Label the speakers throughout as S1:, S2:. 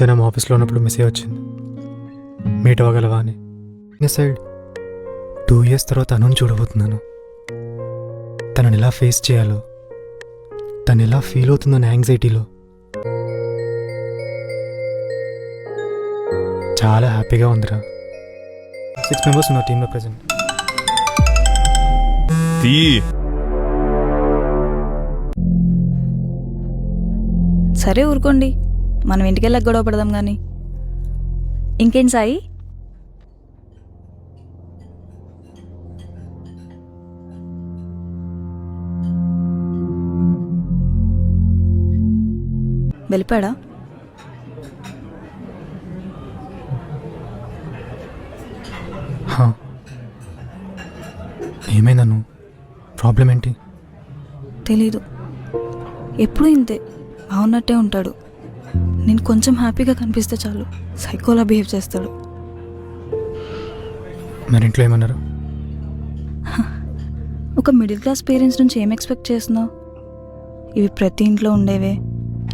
S1: తన ఆఫీస్లో ఉన్నప్పుడు మెసేజ్ వచ్చింది, మీట్ అవ్వగలవా అని. సైడ్ 2 years తర్వాత తనని చూడబోతున్నాను. తనని ఎలా ఫేస్ చేయాలో, తను ఎలా ఫీల్ అవుతుందన్న యాంగ్జైటీలో చాలా హ్యాపీగా ఉందిరా. 6 members ఉన్నారు టీంలో ప్రజెంట్.
S2: సరే ఊరుకోండి, మనం ఇంటికెళ్ళక గొడవ పడదాం కానీ. ఇంకేం సాయి? వెళ్ళిపోయాడా?
S1: ఏమైందా? నువ్వు ప్రాబ్లం ఏంటి?
S2: తెలీదు, ఎప్పుడూ ఇంతే బాగున్నట్టే ఉంటాడు. నేను కొంచెం హ్యాపీగా కనిపిస్తే చాలు సైకోలా బిహేవ్ చేస్తాడు.
S1: మరి ఇంట్లో ఏమన్నారు?
S2: ఒక మిడిల్ క్లాస్ పేరెంట్స్ నుంచి ఏం ఎక్స్పెక్ట్ చేస్తున్నావు? ఇవి ప్రతి ఇంట్లో ఉండేవే,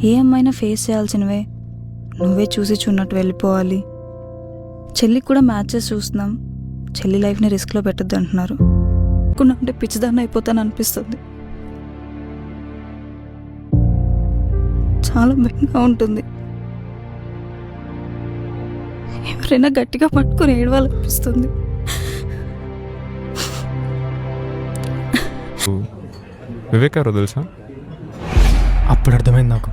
S2: ఏ అమ్మాయినా ఫేస్ చేయాల్సినవే. నువ్వే చూసి చూన్నట్టు వెళ్ళిపోవాలి. చెల్లికి కూడా మ్యాచెస్ చూస్తున్నాం, చెల్లి లైఫ్ని రిస్క్లో పెట్టద్దు అంటున్నారు. అంటే పిచ్చిదాన్ని అయిపోతాను అనిపిస్తుంది. చాలా భయంగా ఉంటుంది. ఎవరైనా గట్టిగా పట్టుకొని ఏడవాలనిపిస్తుంది.
S3: వివేక్ గారు తెలుసా?
S1: అప్పుడు అర్థమైంది నాకు.